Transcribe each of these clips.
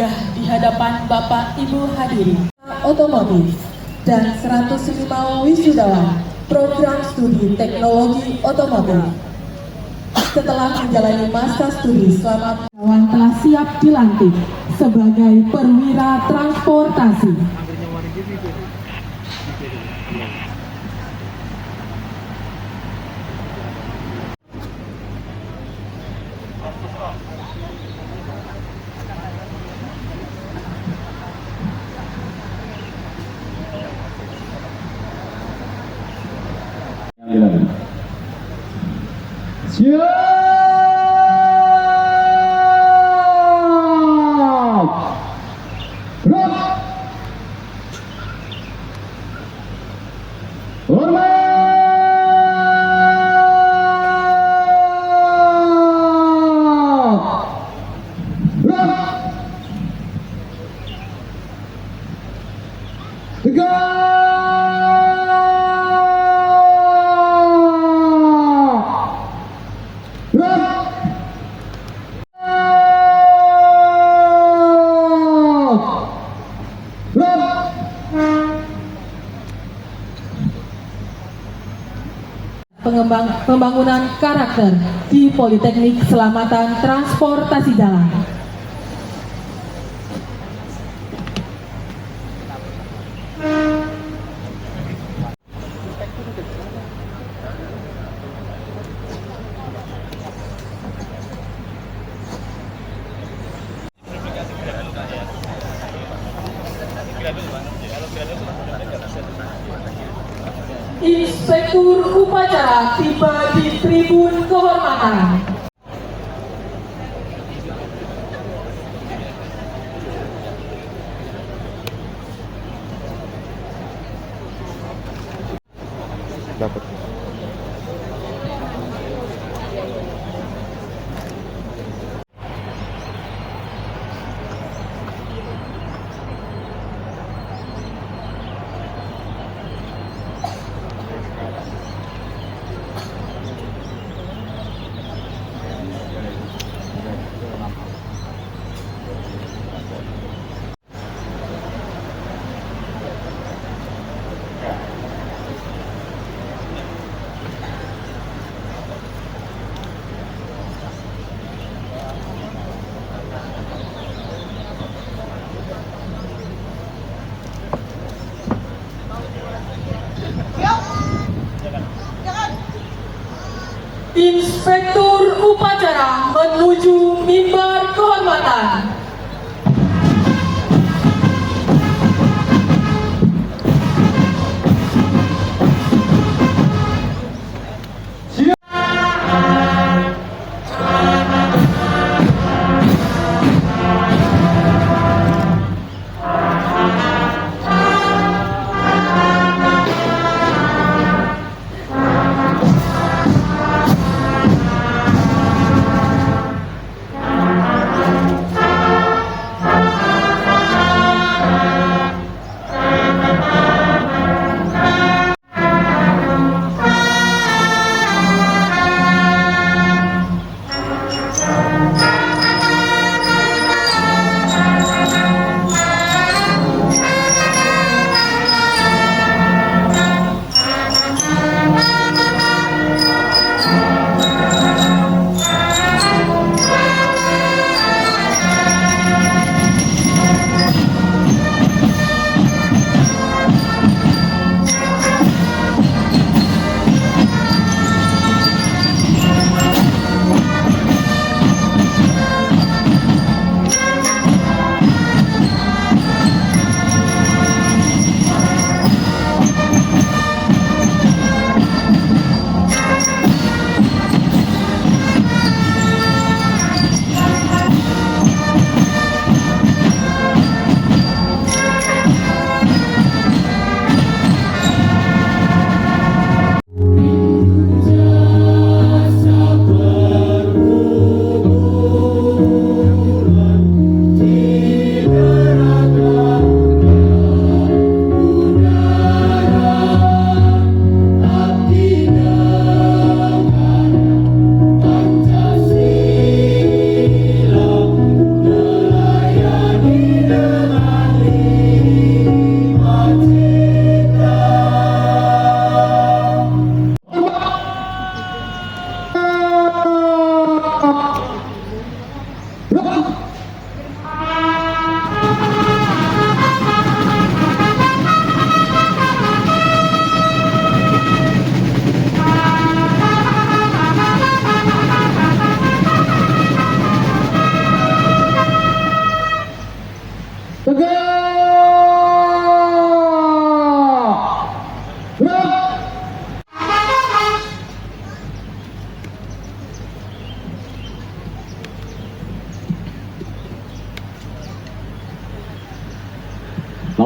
bangga di hadapan Bapak Ibu hadirin otomotif dan 105 wisudawan program studi teknologi otomotif. Setelah menjalani masa studi selama telah siap dilantik sebagai perwira transportasi. Siap! Gerak! Hormat! Gerak! Tegak! Pembangunan karakter di Politeknik Keselamatan Transportasi Jalan. Inspektur upacara tiba di tribun kehormatan. Dapat. Inspektur upacara menuju mimbar kehormatan.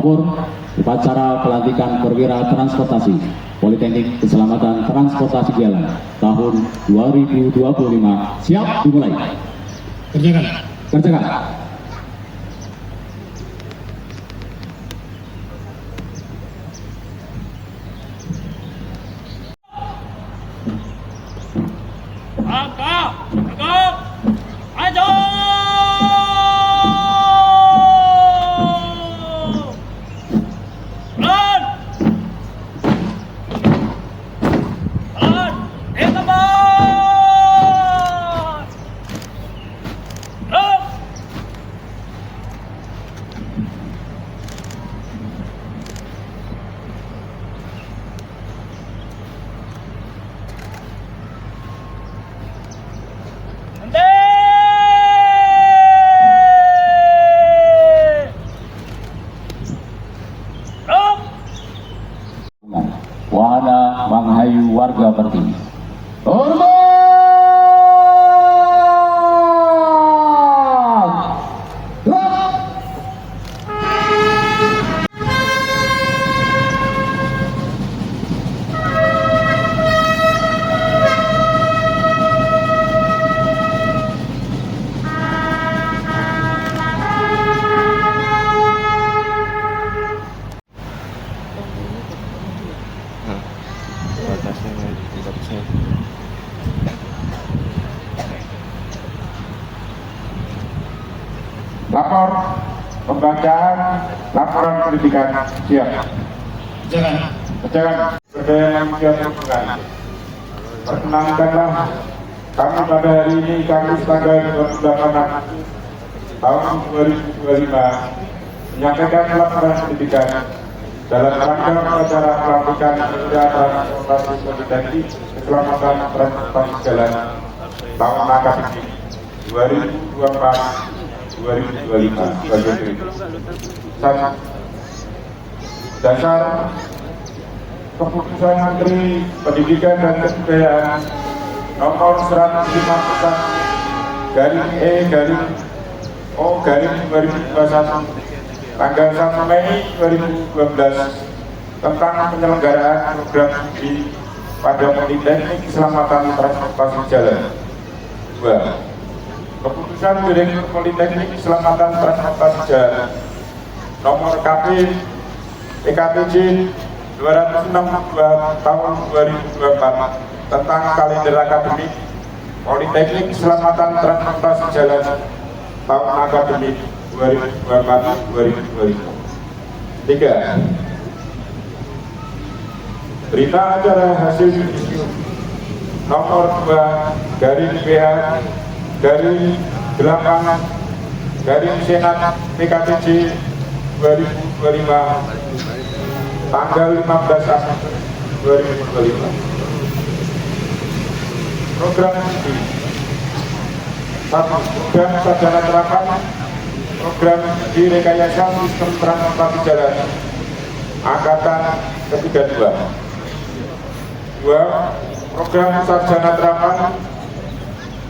nomor upacara pelantikan perwira transportasi Politeknik Keselamatan Transportasi Jalan tahun 2025 siap dimulai. Kerjakan. Maju! Run! Run! Wahana menghayu warga bertinggi. Hormat! Gerak! Lapor pembacaan laporan pendidikan siap. Jangan berdaya yang siap berpegang. Perkenankanlah kami pada hari ini Kamis tanggal 28 tahun 2025 menyampaikan laporan pendidikan dalam rangka upacara pelantikan perwira transportasi Politeknik Keselamatan Transportasi Jalan tahun akademik 2024-2025 sebagai berikut. 1. Dasar Keputusan Menteri Pendidikan dan Kebudayaan Nomor 151 garing E/O garing 2021 tanggal 1 Mei 2012 tentang penyelenggaraan program studi pada Politeknik Keselamatan Transportasi Jalan. 2. Keputusan Direktur Politeknik Keselamatan Transportasi Jalan Nomor PKPJ 262 tahun 2024 tentang kalender akademik Politeknik Keselamatan Transportasi Jalan tahun akademik 2024-2025. 3. Berita acara hasil yudisium nomor 2 garing PH garing 8 garing Senat PKPJ 2025 tanggal 15 Agustus 2025. Program studi 1. Program sarjana terapan program studi rekayasa sistem transportasi jalan angkatan ke-32. 2. Program sarjana terapan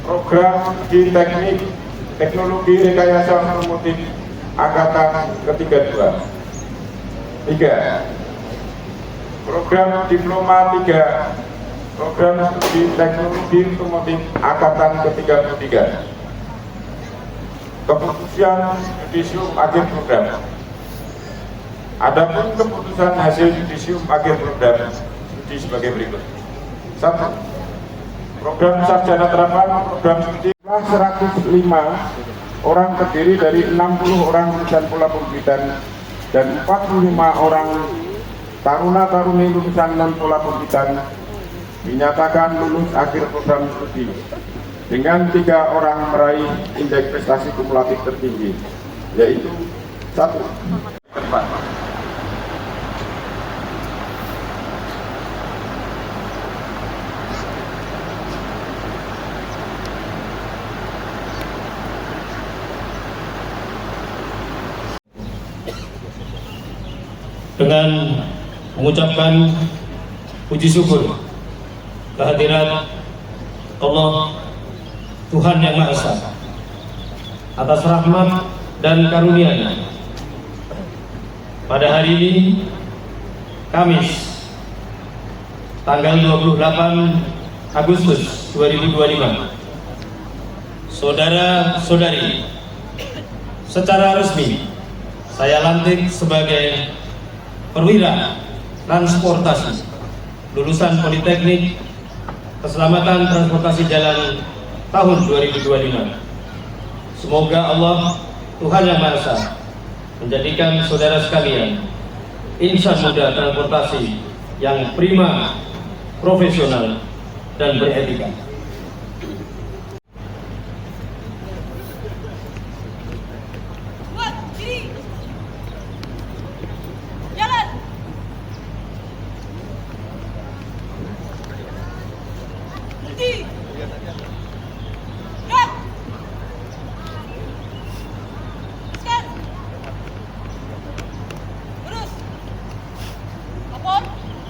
program studi teknologi rekayasa otomotif angkatan ke-32. 3. Program diploma 3 program studi teknologi otomotif angkatan ke-33. Keputusan yudisium akhir program. Adapun keputusan hasil yudisium akhir program studi sebagai berikut. 1. Program sarjana terapan program studi 105 orang terdiri dari 60 orang lulusan pola pembibitan dan 45 orang taruna-taruni lulusan non pola pembibitan dinyatakan lulus akhir program studi dengan 3 orang meraih indeks prestasi kumulatif tertinggi, yaitu 1. Dengan mengucapkan puji syukur kehadirat Allah Tuhan Yang Maha Esa atas rahmat dan karunia-Nya pada hari ini, Kamis, tanggal 28 Agustus 2025, saudara-saudari, secara resmi saya lantik sebagai perwira transportasi lulusan Politeknik Keselamatan Transportasi Jalan tahun 2025. Semoga Allah Tuhan Yang Maha Esa menjadikan saudara sekalian insan muda transportasi yang prima, profesional, dan beretika.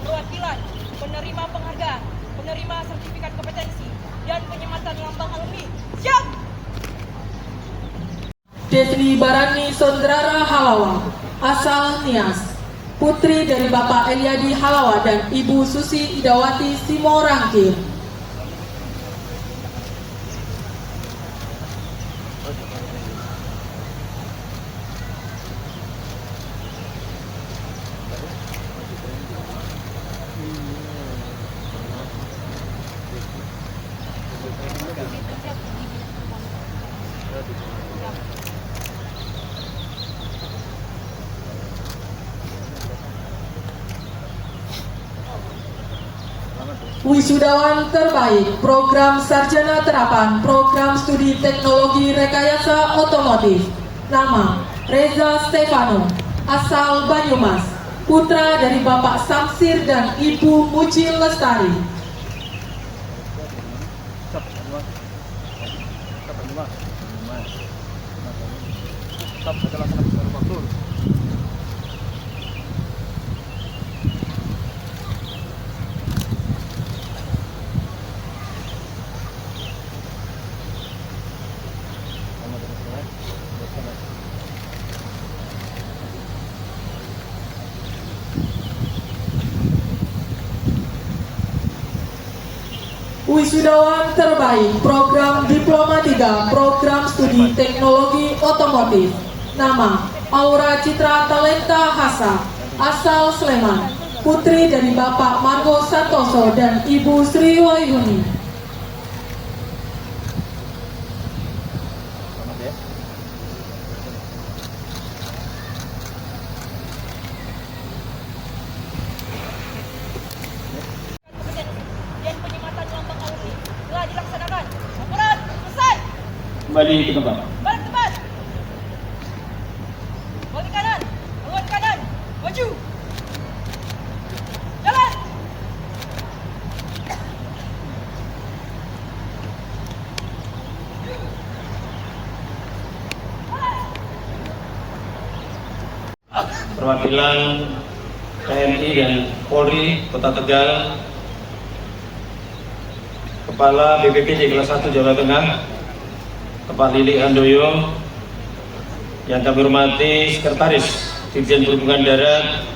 Perwakilan, penerima penghargaan, penerima sertifikat kompetensi, dan penyematan lambang alumni. Siap! Desli Barani Sondrara Halawa, asal Nias, putri dari Bapak Eliadi Halawa dan Ibu Susi Idawati Simorangkir. Wisudawan terbaik Program Sarjana Terapan Program Studi Teknologi Rekayasa Otomotif. Nama Reza Stefano, asal Banyumas, putra dari Bapak Samsir dan Ibu Muci Lestari. Wisudawan terbaik Program Diploma 3 Program Studi Teknologi Otomotif. Nama Aura Citra Talenta Hasa, asal Sleman, putri dari Bapak Margo Santoso dan Ibu Sri Wahyuni. Dan penyematan lambang alumni telah dilaksanakan. Laporan selesai. Kembali ke tempat. Balik tempat. Balik kanan. Balik kanan. Maju. Jalan. Perwakilan TNI dan Polri Kota Tegal, Kepala BPPD kelas 1 Jawa Tengah, Bapak Lili Handoyo, yang kami hormati Sekretaris Dirjen Perhubungan Darat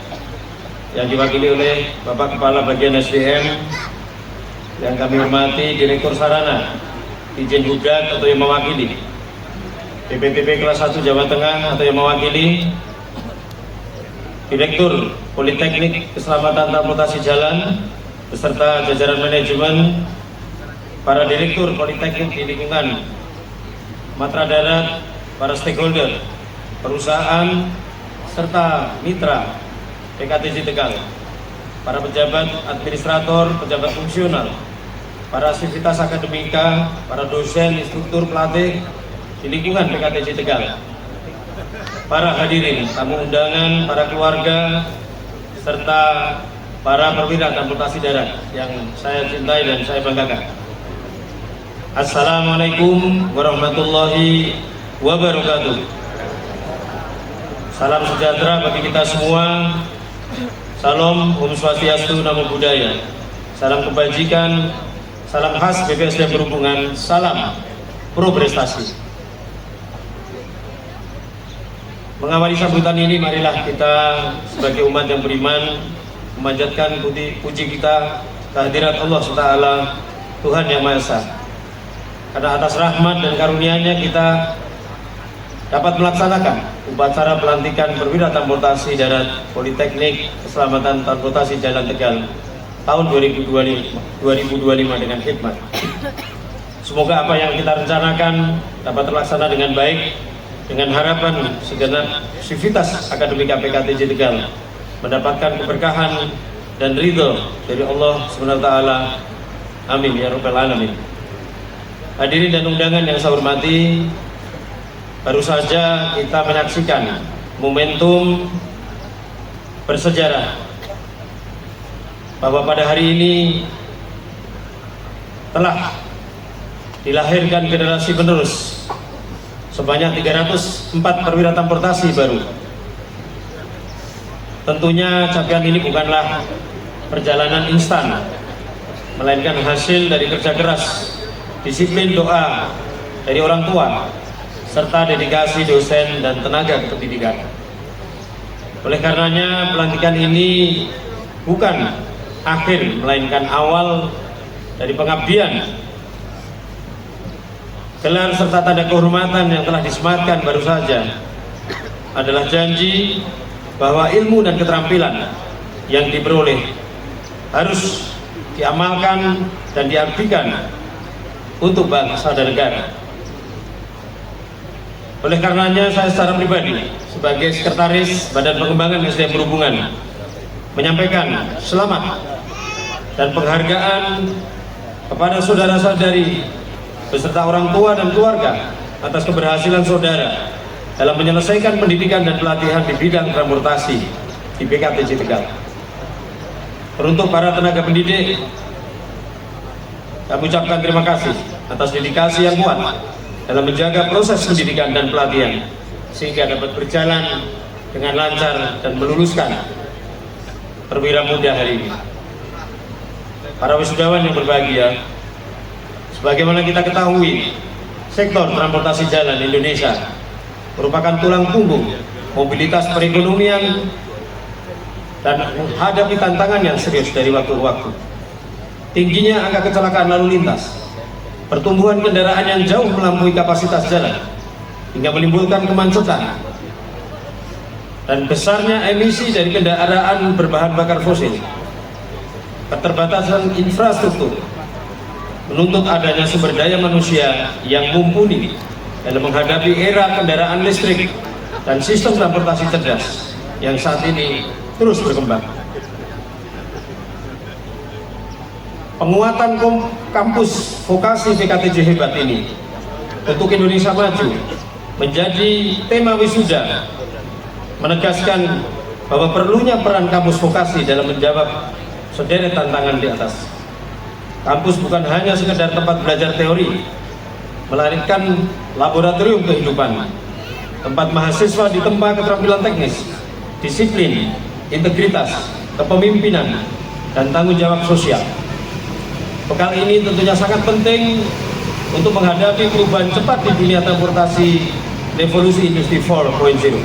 yang diwakili oleh Bapak Kepala Bagian SDM, yang kami hormati Direktur Sarana Dirjen Hubdat atau yang mewakili, BPTP kelas 1 Jawa Tengah atau yang mewakili, Direktur Politeknik Keselamatan Transportasi Jalan beserta jajaran manajemen, para direktur politeknik di lingkungan Matra Darat, para stakeholder, perusahaan, serta mitra PKTJ Tegal, para pejabat administrator, pejabat fungsional, para sivitas akademika, para dosen, instruktur, pelatih di lingkungan PKTJ Tegal, para hadirin, tamu undangan, para keluarga, serta para perwira transportasi darat yang saya cintai dan saya banggakan. Assalamualaikum warahmatullahi wabarakatuh. Salam sejahtera bagi kita semua. Salam Om Swastiastu, Namo Buddhaya. Salam kebajikan, salam khas BPSDM Perhubungan, salam pro prestasi. Mengawali sambutan ini, marilah kita sebagai umat yang beriman memanjatkan puji kita kehadirat Allah SWT, Tuhan Yang Maha Esa. Karena atas rahmat dan karunia-Nya kita dapat melaksanakan upacara pelantikan perwira transportasi darat Politeknik Keselamatan Transportasi Jalan Tegal tahun 2025 dengan hikmat. Semoga apa yang kita rencanakan dapat terlaksana dengan baik, dengan harapan segenap sivitas akademik KPKTJ Tegal mendapatkan keberkahan dan ridho dari Allah SWT. Amin ya rabbal alamin. Hadirin dan undangan yang saya hormati, baru saja kita menyaksikan momentum bersejarah bahwa pada hari ini telah dilahirkan generasi penerus sebanyak 304 perwira transportasi baru. Tentunya capaian ini bukanlah perjalanan instan, melainkan hasil dari kerja keras, disiplin doa dari orang tua, serta dedikasi dosen dan tenaga kependidikan. Oleh karenanya, pelantikan ini bukan akhir, melainkan awal dari pengabdian. Gelar serta tanda kehormatan yang telah disematkan baru saja adalah janji bahwa ilmu dan keterampilan yang diperoleh harus diamalkan dan diabdikan untuk bangsa dan negara. Oleh karenanya, saya secara pribadi sebagai Sekretaris Badan Pengembangan SDM Perhubungan menyampaikan selamat dan penghargaan kepada saudara-saudari beserta orang tua dan keluarga atas keberhasilan saudara dalam menyelesaikan pendidikan dan pelatihan di bidang transportasi di PKTJ Tegal. Untuk para tenaga pendidik, kami ucapkan terima kasih atas dedikasi yang kuat dalam menjaga proses pendidikan dan pelatihan sehingga dapat berjalan dengan lancar dan meluluskan perwira muda hari ini. Para wisudawan yang berbahagia, sebagaimana kita ketahui, sektor transportasi jalan Indonesia merupakan tulang punggung mobilitas perekonomian dan menghadapi tantangan yang serius dari waktu ke waktu. Tingginya angka kecelakaan lalu lintas, pertumbuhan kendaraan yang jauh melampaui kapasitas jalan hingga menimbulkan kemacetan, dan besarnya emisi dari kendaraan berbahan bakar fosil, keterbatasan infrastruktur menuntut adanya sumber daya manusia yang mumpuni dalam menghadapi era kendaraan listrik dan sistem transportasi cerdas yang saat ini terus berkembang. Penguatan kampus vokasi PKTJ hebat ini untuk Indonesia Maju menjadi tema wisuda, menegaskan bahwa perlunya peran kampus vokasi dalam menjawab sederet tantangan di atas. Kampus bukan hanya sekedar tempat belajar teori, melainkan laboratorium kehidupan, tempat mahasiswa ditempa keterampilan teknis, disiplin, integritas, kepemimpinan, dan tanggung jawab sosial. Bekal ini tentunya sangat penting untuk menghadapi perubahan cepat di dunia transportasi revolusi industri 4.0,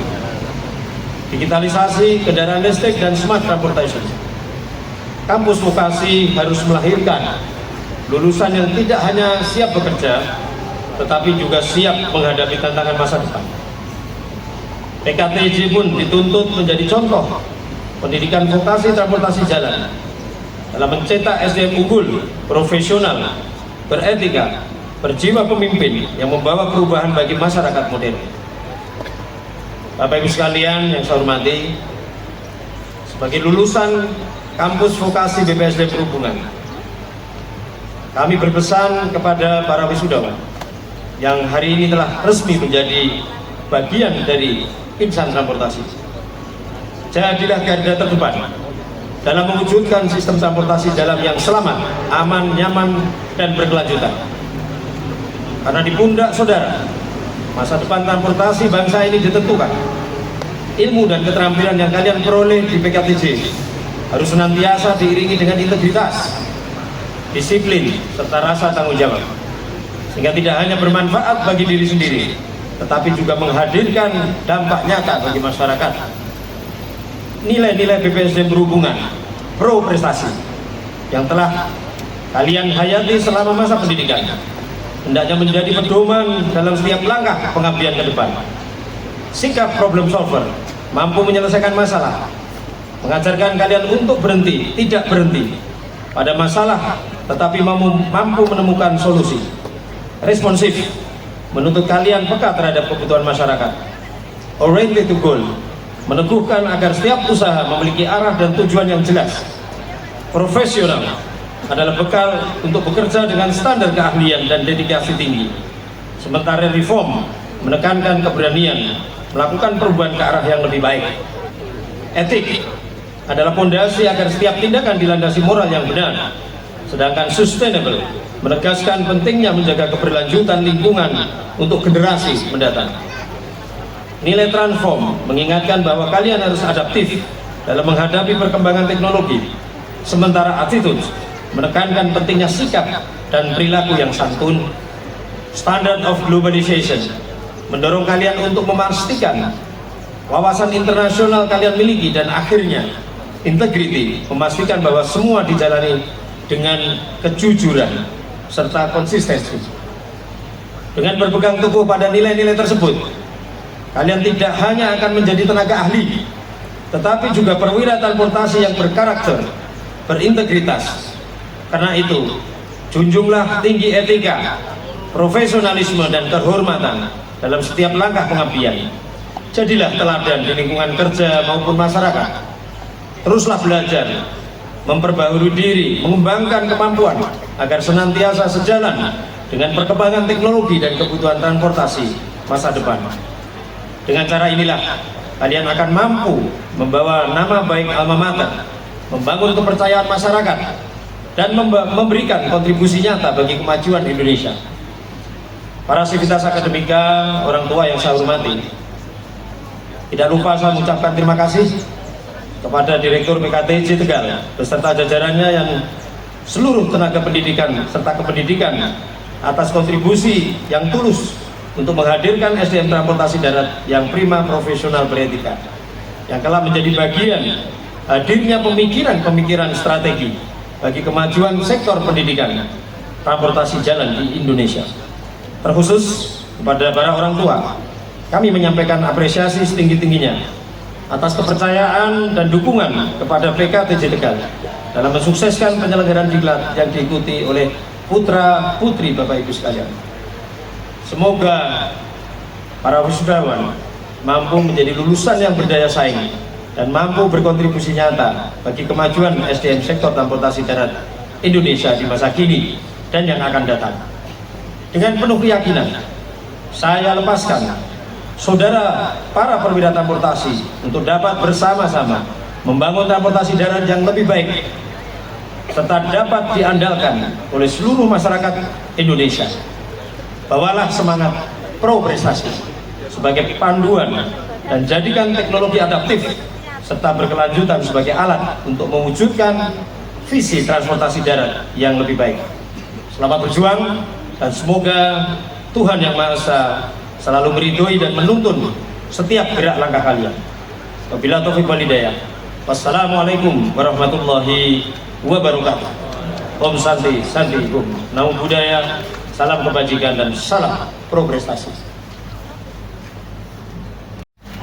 digitalisasi, kendaraan listrik, dan smart transportation. Kampus vokasi harus melahirkan lulusan yang tidak hanya siap bekerja, tetapi juga siap menghadapi tantangan masa depan. PKTJ pun dituntut menjadi contoh pendidikan vokasi transportasi jalan dalam mencetak SDM unggul, profesional, beretika, berjiwa pemimpin yang membawa perubahan bagi masyarakat modern. Bapak Ibu sekalian yang saya hormati, sebagai lulusan kampus vokasi BPSD Perhubungan, kami berpesan kepada para wisudawan yang hari ini telah resmi menjadi bagian dari insan transportasi. Jadilah garda terdepan dalam mewujudkan sistem transportasi jalan yang selamat, aman, nyaman, dan berkelanjutan. Karena di pundak saudara, masa depan transportasi bangsa ini ditentukan. Ilmu dan keterampilan yang kalian peroleh di PKTJ harus senantiasa diiringi dengan integritas, disiplin, serta rasa tanggung jawab, sehingga tidak hanya bermanfaat bagi diri sendiri, tetapi juga menghadirkan dampak nyata bagi masyarakat. Nilai-nilai BPSDM berhubungan pro prestasi yang telah kalian hayati selama masa pendidikan hendaknya menjadi pedoman dalam setiap langkah pengabdian ke depan. Sikap problem solver, mampu menyelesaikan masalah, mengajarkan kalian untuk berhenti, tidak berhenti pada masalah, tetapi mampu menemukan solusi. Responsif, menuntut kalian peka terhadap kebutuhan masyarakat. Oriented to goal, meneguhkan agar setiap usaha memiliki arah dan tujuan yang jelas. Profesional adalah bekal untuk bekerja dengan standar keahlian dan dedikasi tinggi. Sementara reform menekankan keberanian melakukan perubahan ke arah yang lebih baik. Etik adalah fondasi agar setiap tindakan dilandasi moral yang benar. Sedangkan sustainable menegaskan pentingnya menjaga keberlanjutan lingkungan untuk generasi mendatang. Nilai transform mengingatkan bahwa kalian harus adaptif dalam menghadapi perkembangan teknologi. Sementara attitude menekankan pentingnya sikap dan perilaku yang santun. Standard of globalization mendorong kalian untuk memastikan wawasan internasional kalian miliki, dan akhirnya integrity memastikan bahwa semua dijalani dengan kejujuran serta konsistensi. Dengan berpegang teguh pada nilai-nilai tersebut, kalian tidak hanya akan menjadi tenaga ahli, tetapi juga perwira transportasi yang berkarakter, berintegritas. Karena itu, junjunglah tinggi etika, profesionalisme, dan kehormatan dalam setiap langkah pengabdian. Jadilah teladan di lingkungan kerja maupun masyarakat. Teruslah belajar, memperbaharui diri, mengembangkan kemampuan agar senantiasa sejalan dengan perkembangan teknologi dan kebutuhan transportasi masa depan. Dengan cara inilah kalian akan mampu membawa nama baik alma mater, membangun kepercayaan masyarakat, dan memberikan kontribusi nyata bagi kemajuan Indonesia. Para sivitas akademika, orang tua yang saya hormati, tidak lupa saya mengucapkan terima kasih kepada Direktur PKTJ Tegal beserta jajarannya yang seluruh tenaga pendidikan serta kependidikan atas kontribusi yang tulus untuk menghadirkan SDM transportasi darat yang prima, profesional, beretika, yang telah menjadi bagian hadirnya pemikiran-pemikiran strategi bagi kemajuan sektor pendidikan transportasi jalan di Indonesia. Terkhusus kepada para orang tua, kami menyampaikan apresiasi setinggi-tingginya atas kepercayaan dan dukungan kepada PKTJ Tegal dalam mensukseskan penyelenggaraan diklat yang diikuti oleh putra-putri Bapak Ibu sekalian. Semoga para wisudawan mampu menjadi lulusan yang berdaya saing dan mampu berkontribusi nyata bagi kemajuan SDM sektor transportasi darat Indonesia di masa kini dan yang akan datang. Dengan penuh keyakinan, saya lepaskan saudara para perwira transportasi untuk dapat bersama-sama membangun transportasi darat yang lebih baik serta dapat diandalkan oleh seluruh masyarakat Indonesia. Bawalah semangat pro prestasi sebagai panduan dan jadikan teknologi adaptif serta berkelanjutan sebagai alat untuk mewujudkan visi transportasi darat yang lebih baik. Selamat berjuang, dan semoga Tuhan Yang Maha Esa selalu meridhoi dan menuntun setiap gerak langkah kalian. Wabillahi taufiq wal hidayah. Wassalamualaikum warahmatullahi wabarakatuh. Om Santi, Santi Om. Namo Buddhaya, salam kebajikan dan salam pro prestasi.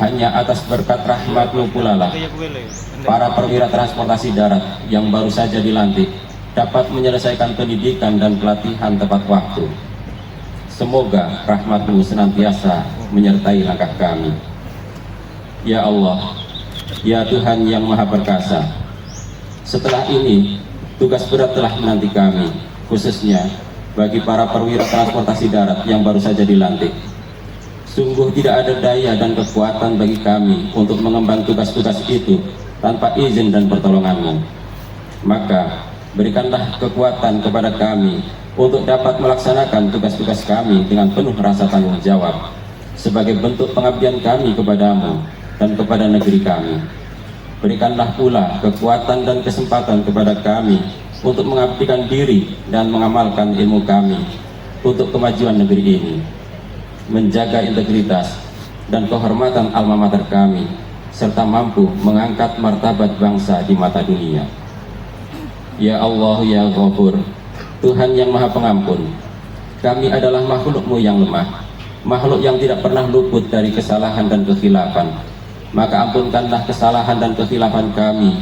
Hanya atas berkat rahmat-Mu pula lah para perwira transportasi darat yang baru saja dilantik dapat menyelesaikan pendidikan dan pelatihan tepat waktu. Semoga rahmat-Mu senantiasa menyertai langkah kami. Ya Allah, ya Tuhan yang Maha Perkasa, setelah ini tugas berat telah menanti kami, khususnya bagi para perwira transportasi darat yang baru saja dilantik. Sungguh tidak ada daya dan kekuatan bagi kami untuk mengemban tugas-tugas itu tanpa izin dan pertolongan-Mu. Maka berikanlah kekuatan kepada kami untuk dapat melaksanakan tugas-tugas kami dengan penuh rasa tanggung jawab sebagai bentuk pengabdian kami kepadamu dan kepada negeri kami. Berikanlah pula kekuatan dan kesempatan kepada kami untuk mengabdikan diri dan mengamalkan ilmu kami untuk kemajuan negeri ini. menjaga integritas dan kehormatan alma mater kami, serta mampu mengangkat martabat bangsa di mata dunia. Ya Allah, ya Ghafur, Tuhan yang Maha Pengampun, kami adalah makhluk-Mu yang lemah, makhluk yang tidak pernah luput dari kesalahan dan kekhilafan. Maka ampunkanlah kesalahan dan kekhilafan kami.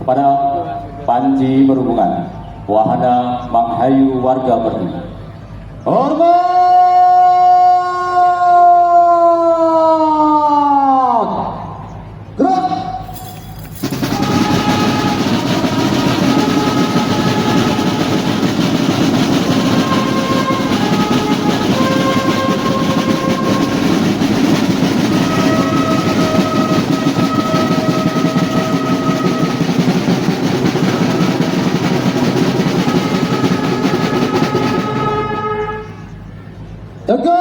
Kepada Panji Perhubungan, wahana menghayu warga berdiri. Hormat! Gerak! Tegak!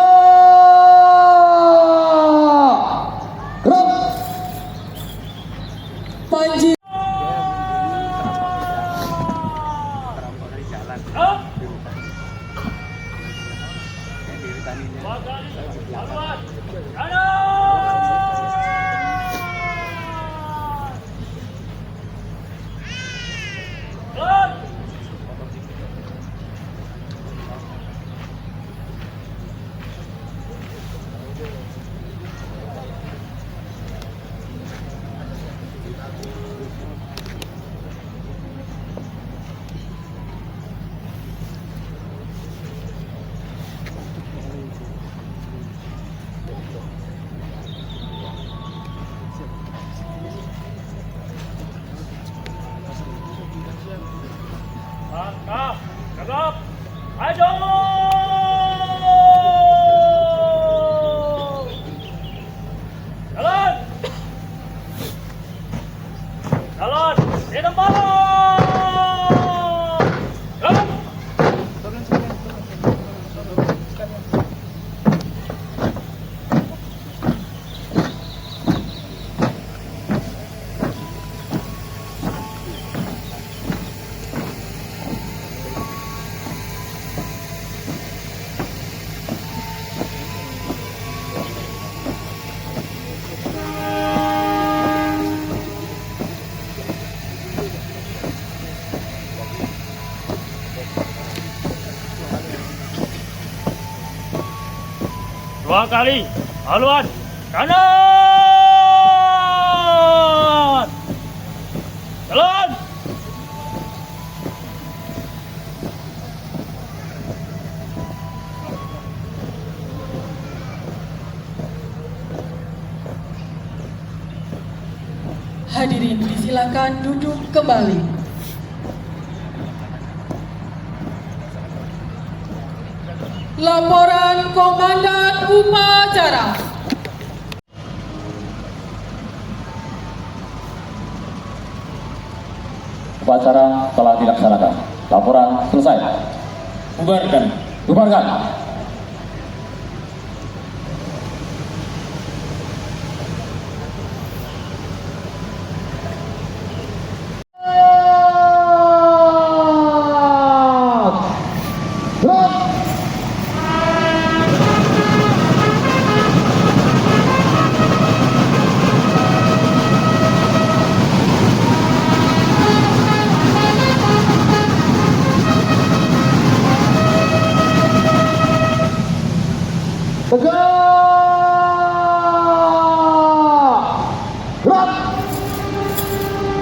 Gerak! Panji Langkah, tegap, maju. Jalan. Jalan, di depan. Jalan. Dua kali, haluan, kanan, jalan. hadirin disilakan duduk kembali. Laporan Komandan Upacara. Upacara telah dilaksanakan. Laporan selesai. Bubarkan. Bubarkan.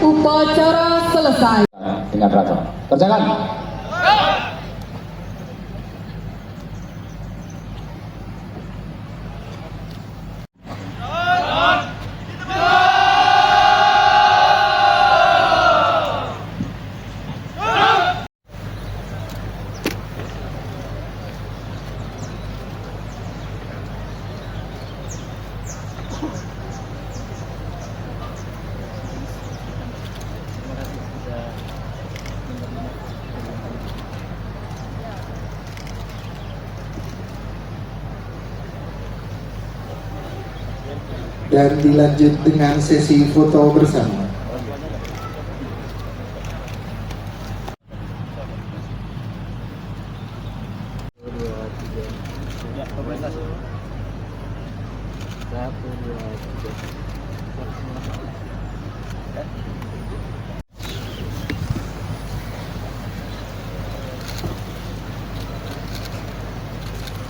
Upacara selesai. Dengan rasa. Kerjakan. Dan dilanjut dengan sesi foto bersama.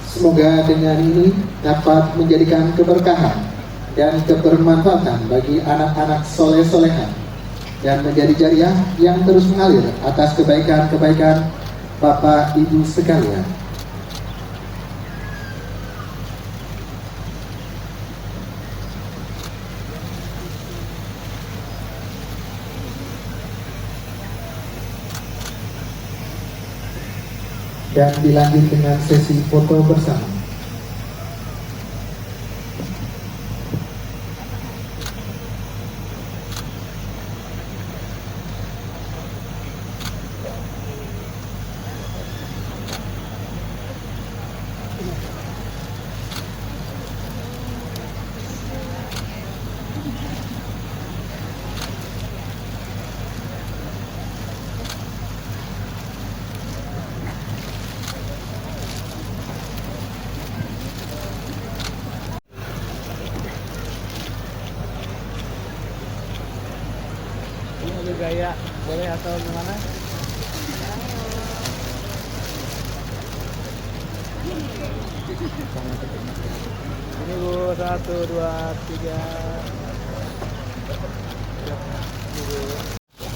Semoga dengan ini dapat menjadikan keberkahan dan kebermanfaatan bagi anak-anak soleh-solehan dan menjadi jariah yang terus mengalir atas kebaikan-kebaikan Bapak Ibu sekalian. Dan dilanjut dengan sesi foto bersama. Gaya boleh atau gimana? Ini Bu, 1, 2,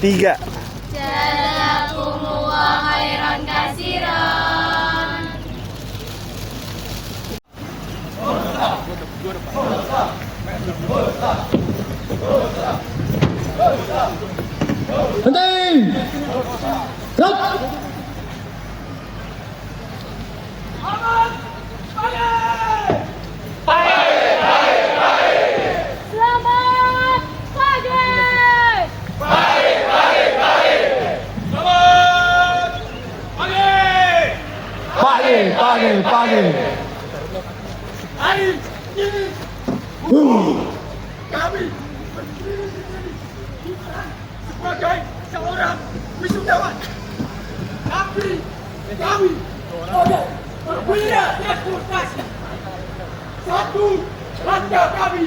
3. Jazakumullah khairan kasiran. Penting. Gerak. Selamat pagi. Pagi. Hari ini kami berdiri di sini sebagai seorang wisudawan. Tapi kami berbeda reputasi. Satu tanda kami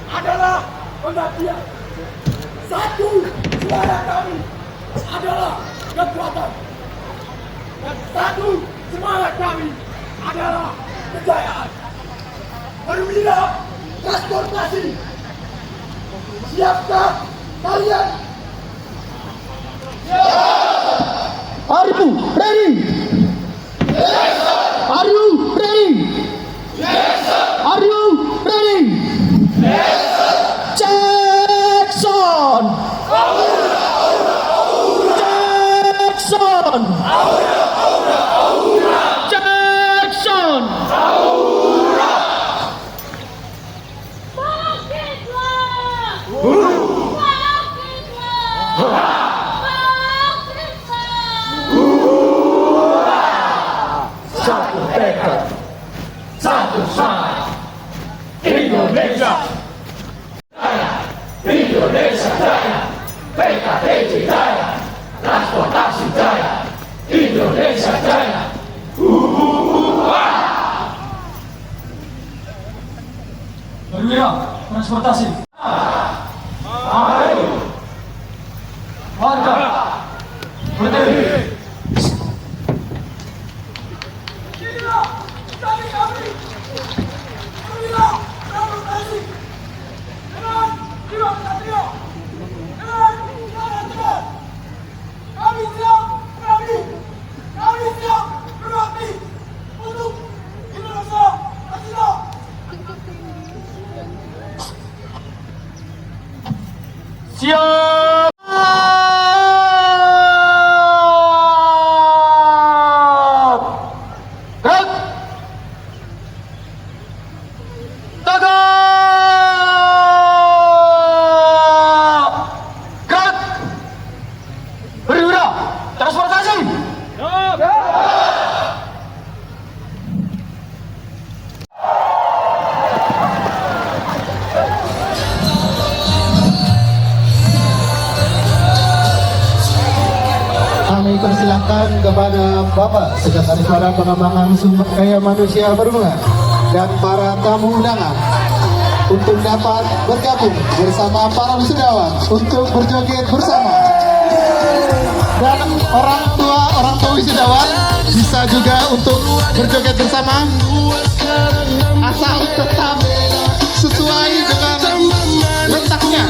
adalah pengabdian. Satu suara kami adalah kekuatan. Dan satu semangat kami adalah kejayaan. Perwira transportasi, siapkah kalian? Are you ready? Yes, sir. Are you ready? Yes, sir. Are you ready? Yes, sir. Jackson! Jackson! Jackson! Indonesia Jaya, PKTJ Jaya, transportasi Jaya, Indonesia Jaya. Perwira transportasi. Ayo. Warga berdiri. Siap. Gerak. Tegak. Gerak. Perwira transportasi. Kami persilahkan kepada Bapak Sekretaris Badan Pengembangan Sumber Daya Manusia Berbunga dan para tamu undangan untuk dapat bergabung bersama para wisudawan untuk berjoget bersama. Dan orang tua wisudawan bisa juga untuk berjoget bersama, asal tetap sesuai dengan letaknya.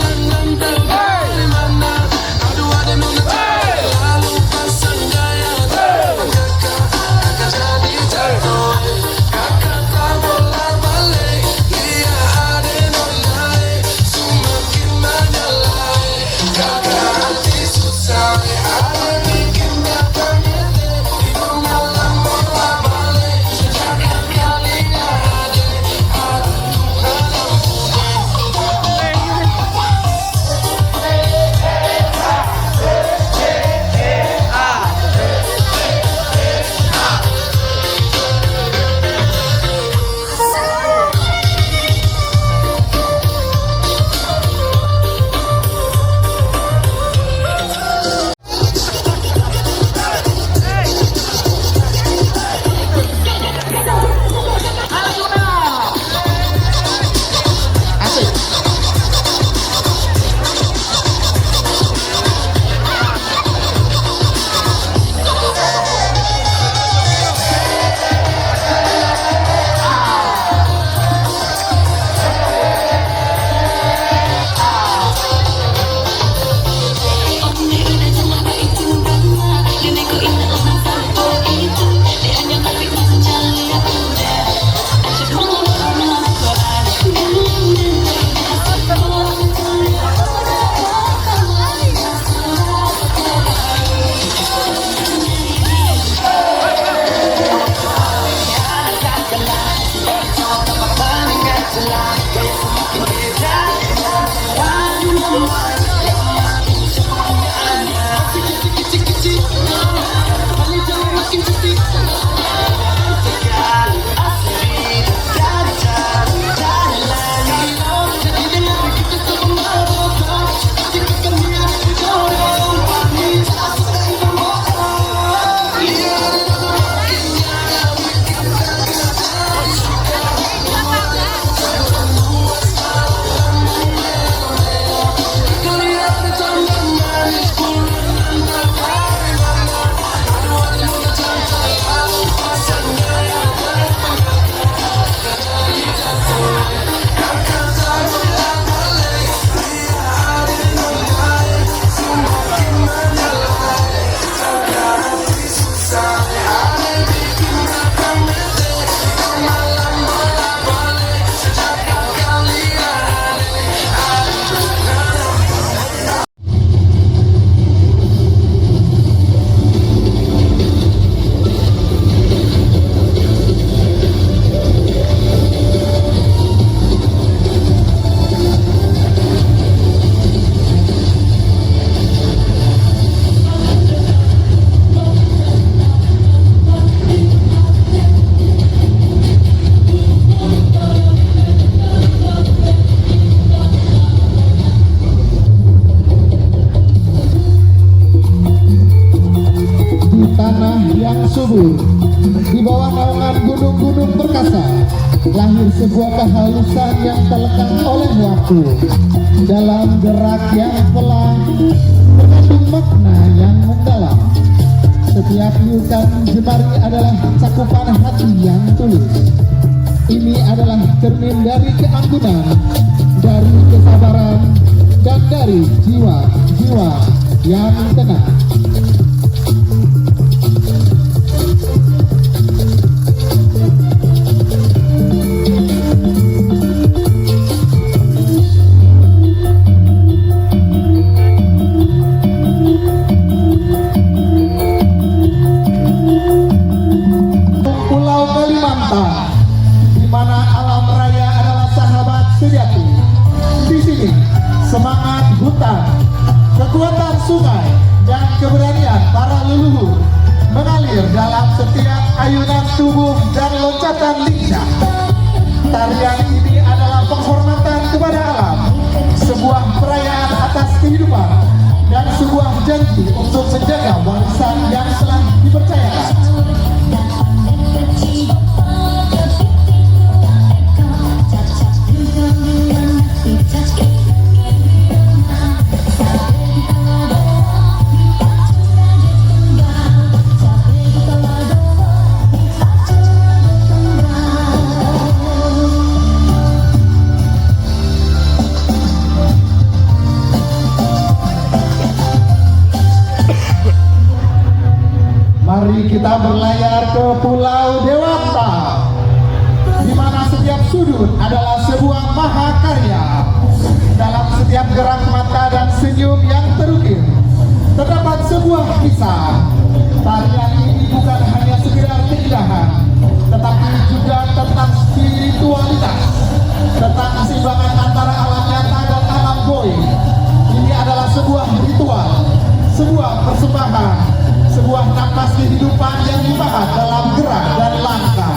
lahir sebuah kehalusan yang terlekang oleh waktu. Dalam gerak yang pelan terkandung makna yang mendalam. Setiap liukan jemari adalah cakupan hati yang tulus. Ini adalah cermin dari keanggunan, dari kesabaran, dan dari jiwa-jiwa yang tenang. Pulau Kalimantan, di mana alam raya adalah sahabat sejati. Di sini semangat hutan, kekuatan sungai, dan keberanian para leluhur mengalir dalam setiap ayunan tubuh dan loncatan lincah. Tarian ini adalah penghormatan kepada alam, sebuah perayaan atas kehidupan, dan sebuah janji untuk menjaga warisan yang telah dipercayakan. Mari kita berlayar ke Pulau Dewata, di mana setiap sudut adalah sebuah mahakarya. Dalam setiap gerak mata dan senyum yang terukir terdapat sebuah kisah. Tarian ini bukan hanya sekedar keindahan, tetapi juga tentang spiritualitas, tentang keseimbangan antara alam nyata dan alam goib. Ini adalah sebuah ritual, sebuah persembahan, sebuah napas kehidupan yang dibahas dalam gerak dan langkah.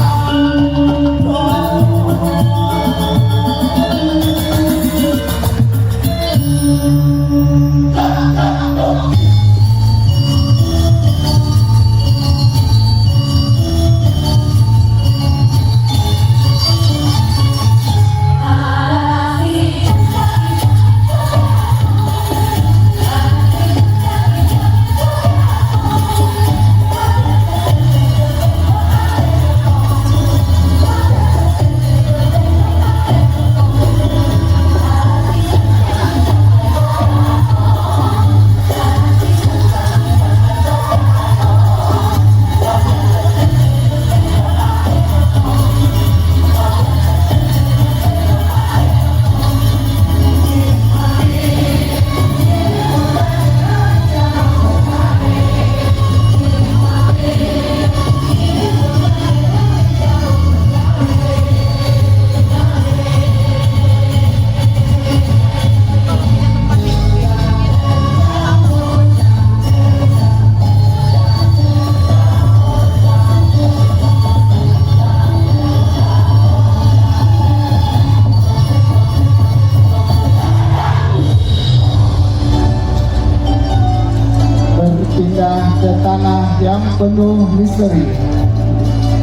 Ke tanah yang penuh misteri,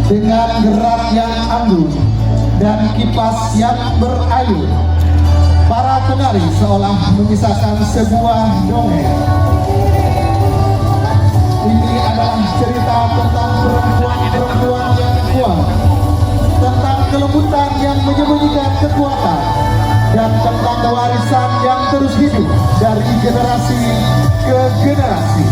dengan gerak yang anggun dan kipas yang berayun, para penari seolah mengisahkan sebuah dongeng. Ini adalah cerita tentang perempuan-perempuan yang kuat, tentang kelembutan yang menyembunyikan kekuatan, dan tentang warisan yang terus hidup dari generasi ke generasi.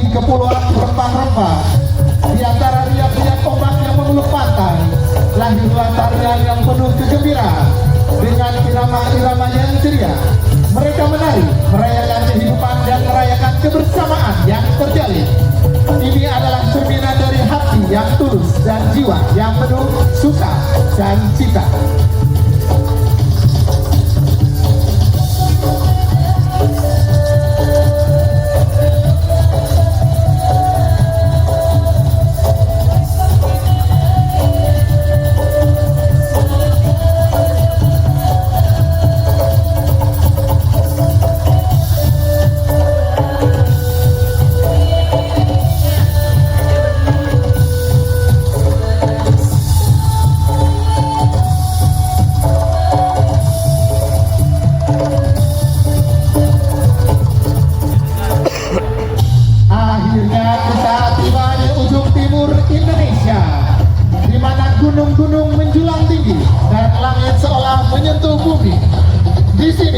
Kepulauan rempah-rempah, di antara riak-riak ombak yang memeluk pantai, lahirlah tarian yang penuh kegembiraan dengan irama-irama yang ceria. Mereka menari, merayakan kehidupan dan merayakan kebersamaan yang terjalin. Ini adalah cerminan dari hati yang tulus dan jiwa yang penuh suka dan cita.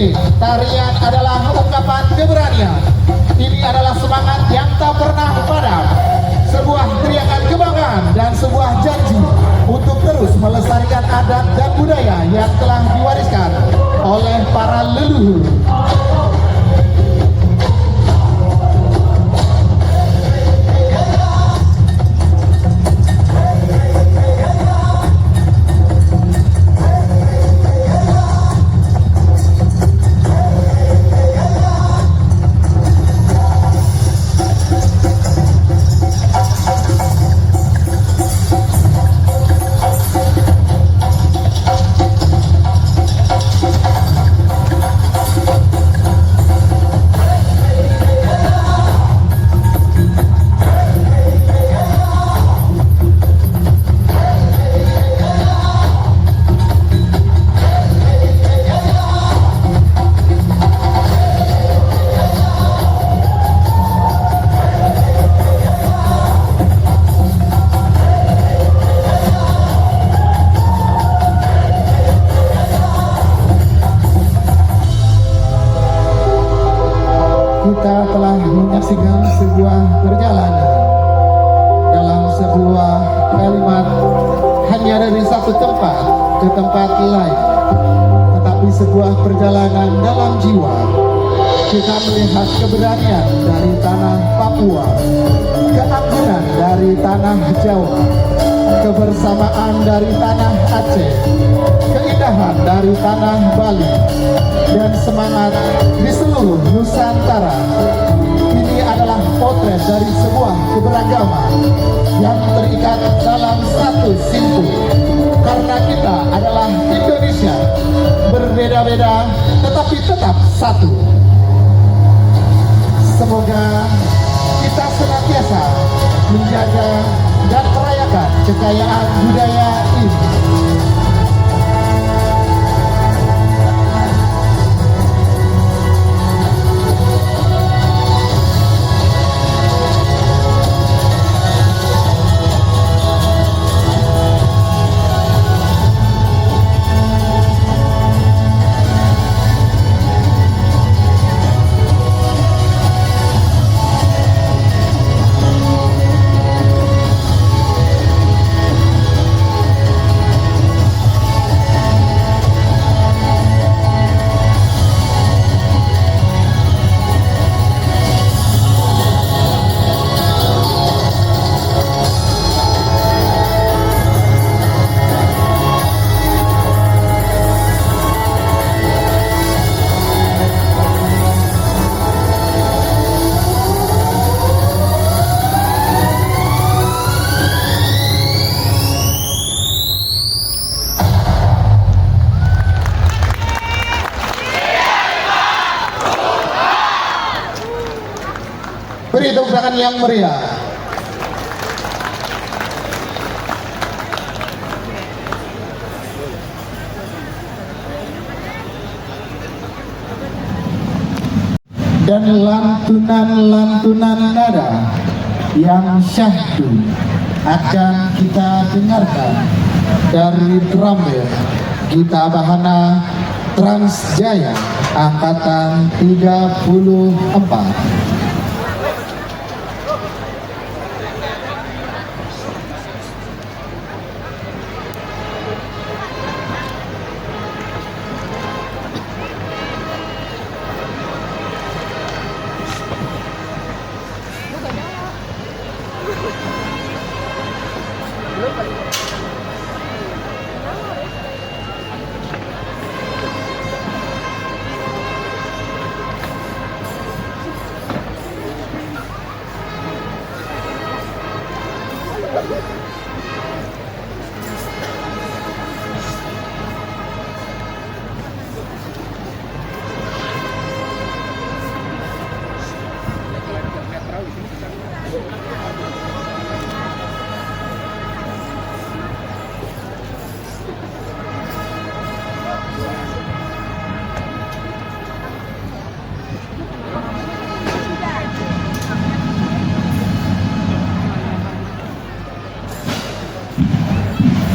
ini tarian adalah ungkapan keberanian. Ini adalah semangat yang tak pernah padam, sebuah teriakan kebanggaan dan sebuah janji untuk terus melestarikan adat dan budaya yang telah diwariskan oleh para leluhur. Kita telah menyaksikan sebuah perjalanan dalam sebuah kalimat hanya dari satu tempat ke tempat lain, tetapi sebuah perjalanan dalam jiwa. Kita melihat keberanian dari tanah Papua, keanggunan dari tanah Jawa, kebersamaan dari tanah Aceh, keindahan dari tanah Bali, dan semangat di seluruh Nusantara. Ini adalah potret dari sebuah keberagaman yang terikat dalam satu simpul. Karena kita adalah Indonesia, berbeda-beda tetapi tetap satu. Semoga kita senantiasa menjaga dan merayakan kekayaan budaya ini. Beri tepuk tangan yang meriah. Dan lantunan-lantunan nada yang syahdu akan kita dengarkan dari drum band Gita Bahana Transjaya Angkatan 34.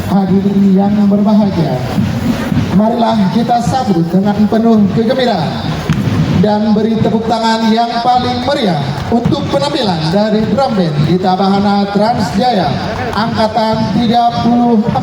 Hadirin yang berbahagia, Marilah kita sambut dengan penuh kegembiraan dan beri tepuk tangan yang paling meriah untuk penampilan dari drum band Gita Bahana Transjaya Angkatan 34.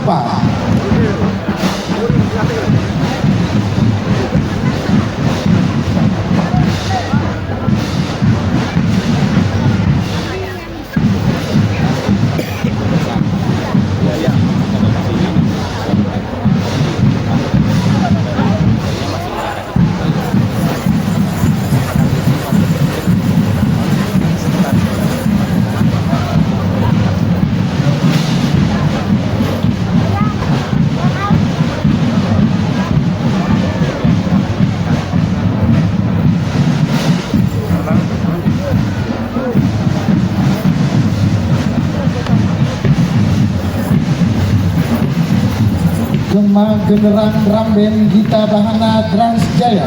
Gema genderang drum band Gita Bahana Transjaya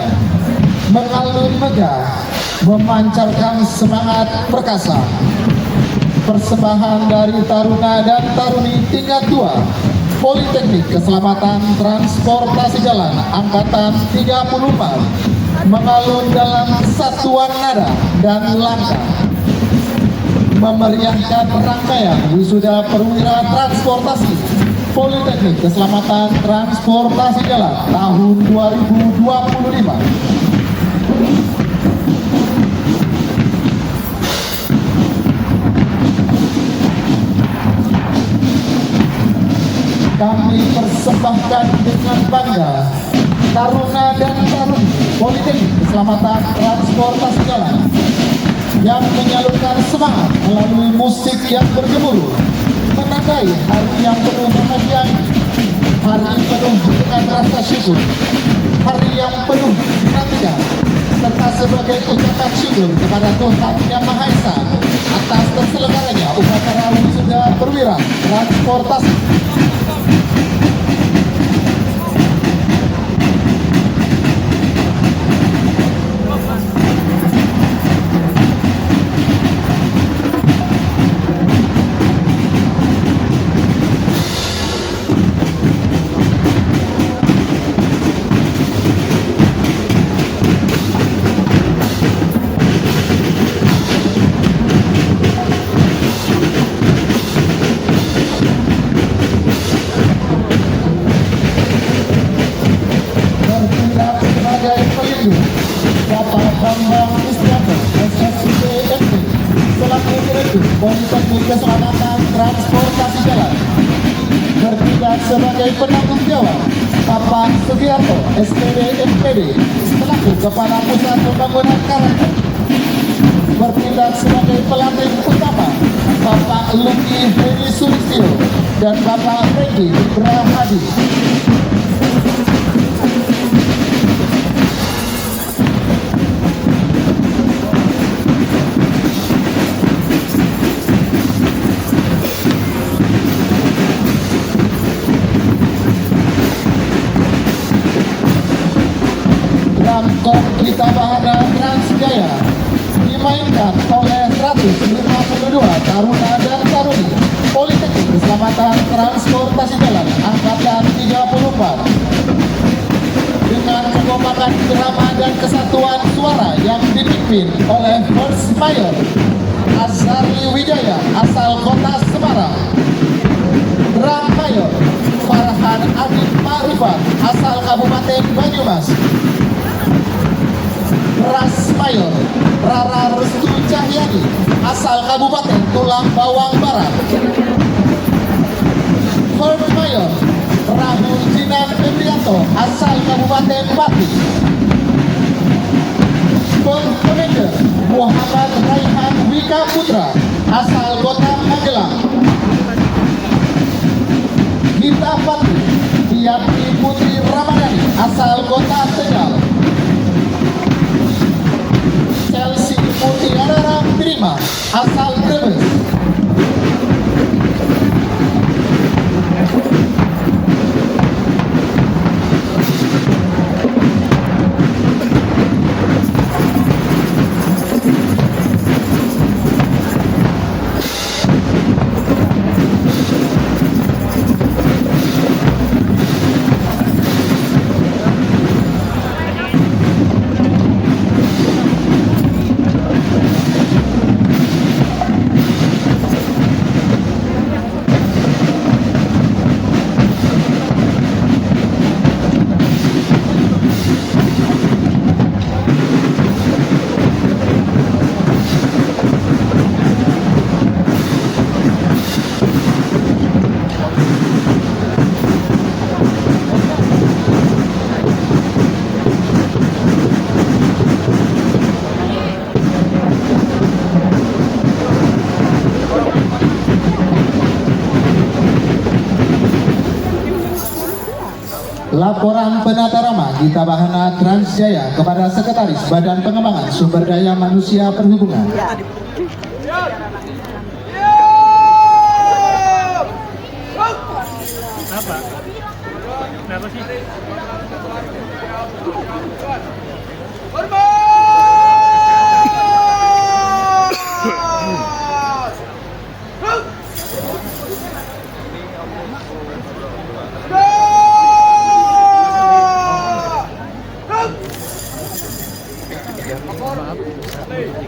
mengalun megah, memancarkan semangat perkasa. Persembahan dari taruna dan taruni tingkat 2 Politeknik Keselamatan Transportasi Jalan Angkatan 34 mengalun dalam satuan nada dan langkah memeriahkan rangkaian wisuda perwira transportasi Politeknik Keselamatan Transportasi Jalan tahun 2025. Kami persembahkan dengan bangga taruna dan taruni Politeknik Keselamatan Transportasi Jalan yang menyalurkan semangat melalui musik yang bergemuruh, menandai hari yang penuh bahagia, hari penuh dengan rasa syukur, hari yang penuh dinamika, serta sebagai ucapan syukur kepada Tuhan Yang Maha Esa atas terselenggaranya upacara wisuda perwira transportasi. Politeknik Keselamatan Transportasi Jalan bertindak sebagai penanggung jawab Bapak Sugiarto SPD MPD selaku Kepala Pusat Pembangunan Karakter, bertindak sebagai pelatih utama Bapak Luki Heri Sulistyo dan Bapak Regi Brahadi. Gita Bahana Transjaya dimainkan oleh 152 taruna dan taruni Politeknik Keselamatan Transportasi Jalan Angkatan 34 dengan pengobakan drama dan kesatuan suara yang dipimpin oleh First Mayor Azharli Wijaya asal kota Semarang, Drum Mayor Farhan Adib Ma'rifat asal Kabupaten Banyumas, Ras Mayor Rara Restu Cahyani asal Kabupaten Tulang Bawang Barat, Third Mayor Rahul Jinan Febrianto asal Kabupaten Pati, Komandan Muhammad Raihan Wika Putra asal Kota Magelang, Gita Pati Diati Putri Ramadhani asal Kota Tegal, Chelsea Mutiara Prima asal Brebes, Laporan Penata Rama Gita Bahana Transjaya kepada Sekretaris Badan Pengembangan Sumber Daya Manusia Perhubungan.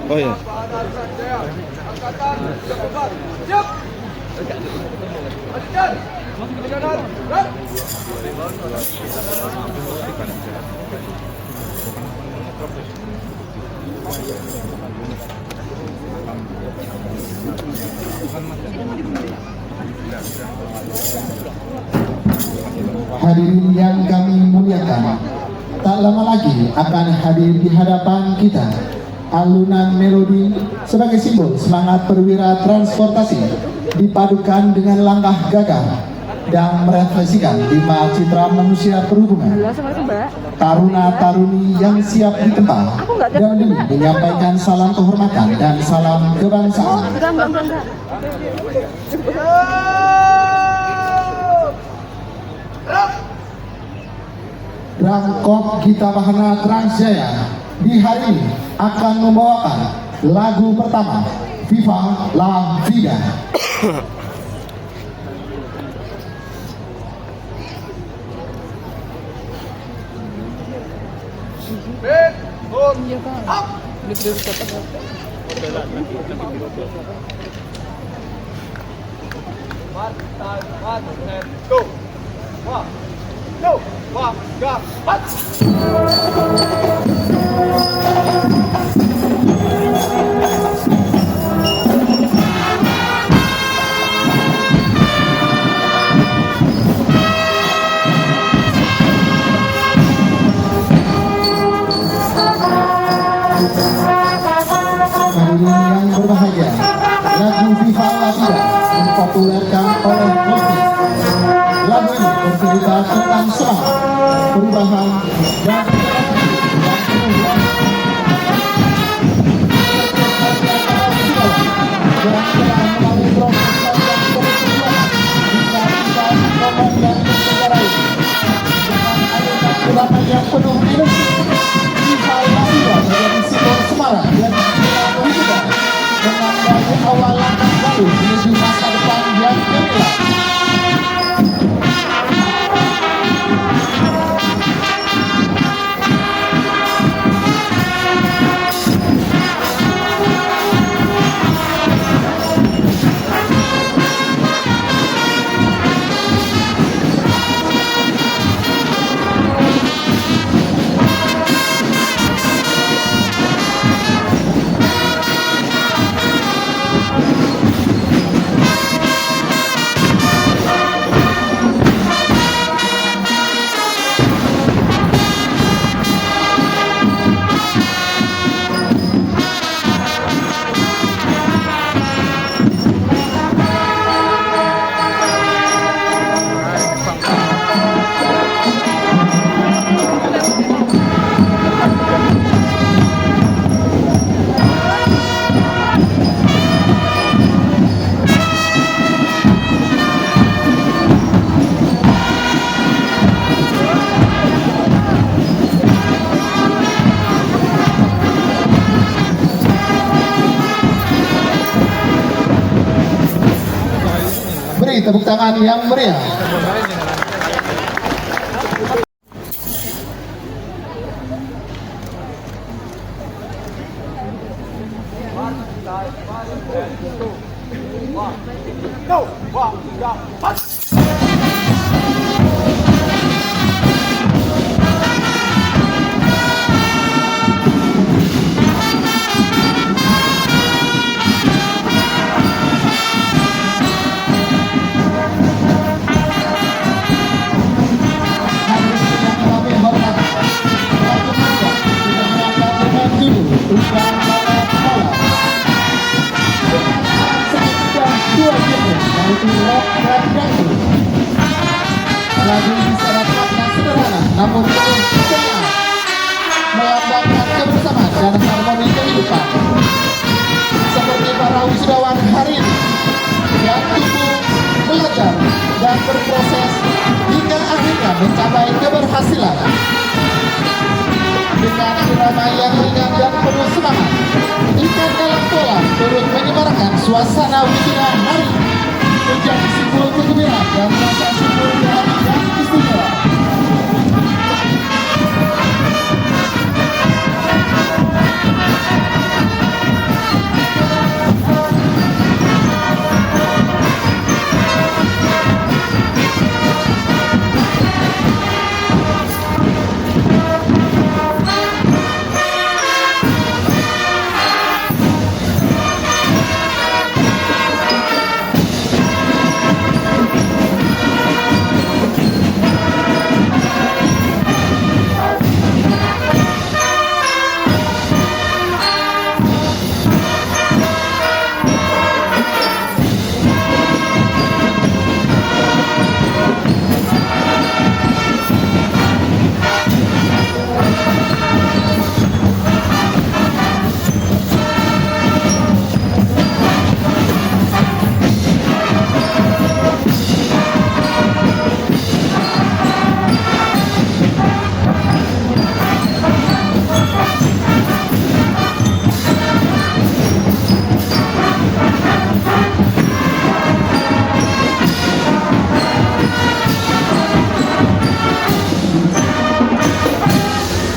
Oh ya. Hadirin yang kami muliakan, tak lama lagi akan hadir di hadapan kita alunan melodi sebagai simbol semangat perwira transportasi dipadukan dengan langkah gagah dan merefleksikan 5 citra manusia perhubungan. Taruna-taruni yang siap ditempa dan demi menyampaikan salam kehormatan dan salam kebangsaan. Rangkop Gita Bahana Transjaya di hari ini akan membawakan lagu pertama, Viva la Vida. Hadirin yang berbahagia, lagu Viva la Vida dipopulerkan oleh Coldplay. Lagu ini bercerita tentang semangat, perubahan, dan yang penuh energi. Viva la Vida menjadi simbol semangat dan menandai awal langkah baru menuju masa depan yang gemilang. Beri tepuk tangan yang meriah. Lagu ini secara makna sederhana namun terus semangat melambangkan kebersamaan dan harmoni kehidupan. Seperti para wisudawan hari ini yang tumbuh, belajar, dan berproses hingga akhirnya mencapai keberhasilan. Dengan irama yang ringan dan penuh semangat, ikan dalam kolam turut menyemarakan suasana wisuda hari ini menjadi simbol kegembiraan dan rasa syukur hari yang istimewa.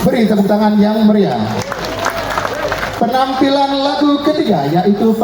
Beri tepuk tangan yang meriah. Penampilan lagu ketiga yaitu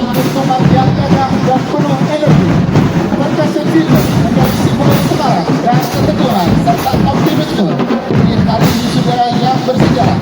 dentuman yang gagah dan penuh energi. Percussion Fielder menjadi simbol semangat dan keteguhan serta optimisme di hari wisuda yang bersejarah.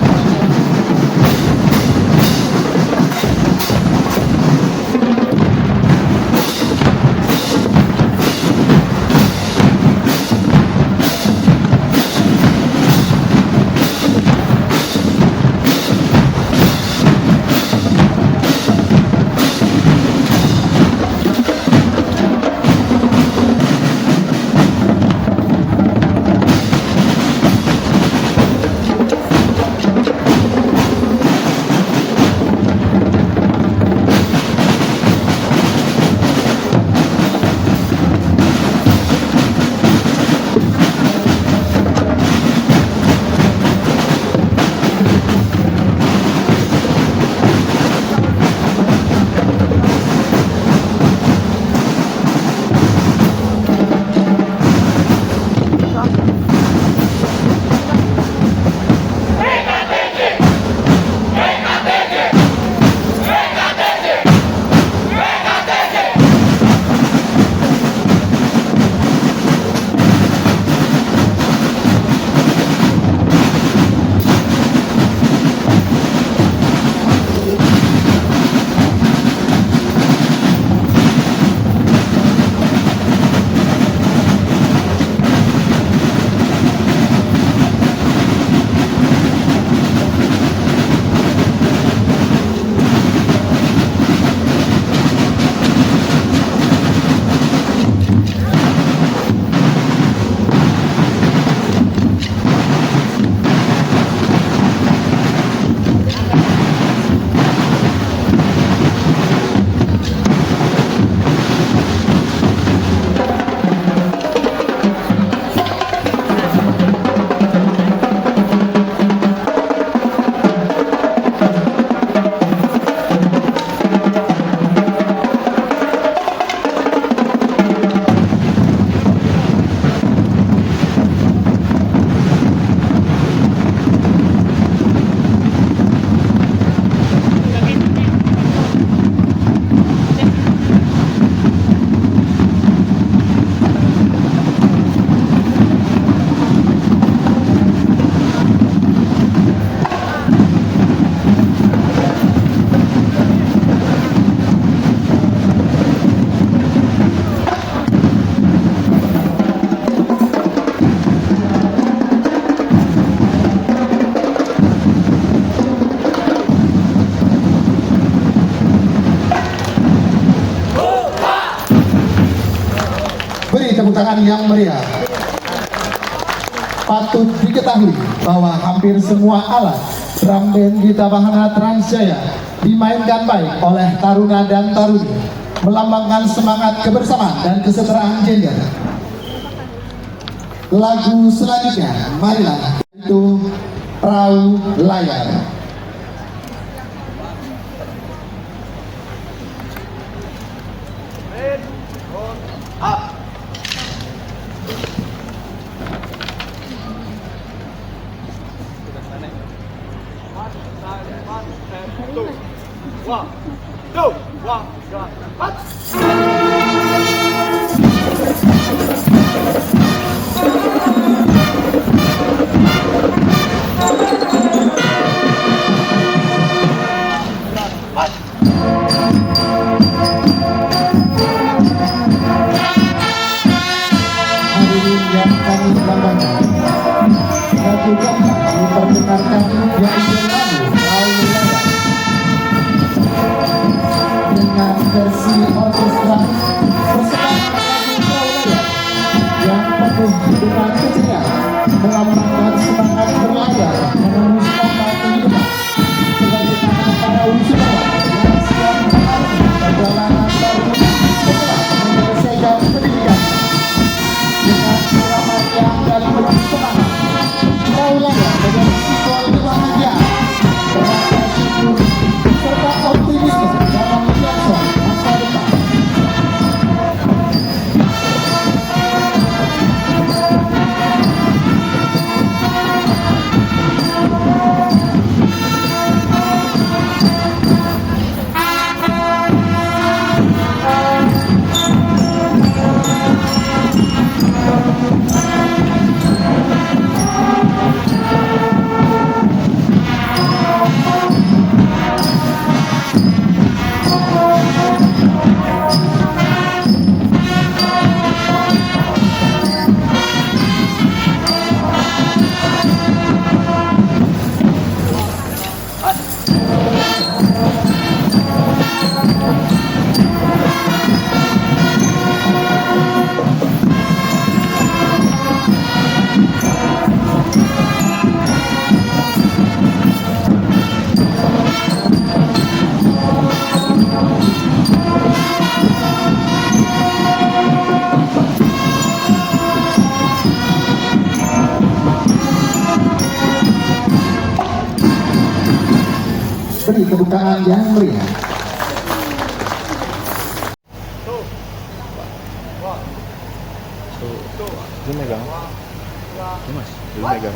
tangan yang meriah. Patut diketahui bahwa hampir semua alat drum band Gita Bahana Transjaya dimainkan baik oleh taruna dan taruni, melambangkan semangat kebersamaan dan kesetaraan gender. Lagu selanjutnya, marilah, itu Perahu Layar. Hadirin yang kami banggakan, lagu keempat diperdengarkan yaitu lagu Perahu Layar dengan versi orkestra bersama lagu Perahu Layar yang penuh dengan keceriaan, melambangkan semangat berlayar menembus ombak kehidupan sebagaimana para wisatawan yang siap mengarungi perjalanan baru setelah menyelesaikan pendidikan dengan selamat dan penuh semangat. Perahu Layar menjadi simbol kebahagiaan, rasa syukur serta optimisme dalam menyongsong masa depan. Beri kebukaan yang meriah. Dia megang. Ini mas, dia megang.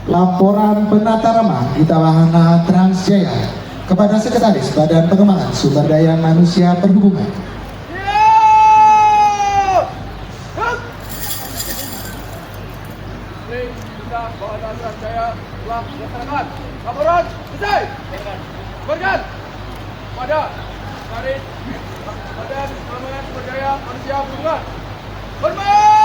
Laporan Penata Rama Gita Bahana Transjaya kepada Sekretaris Badan Pengembangan Sumber Daya Manusia Perhubungan. Gita Bahana Transjaya telah dilaksanakan. Laporan selesai. Berikan pada Sekretaris Badan Pengembangan Sumber Daya Manusia Perhubungan. Hormat!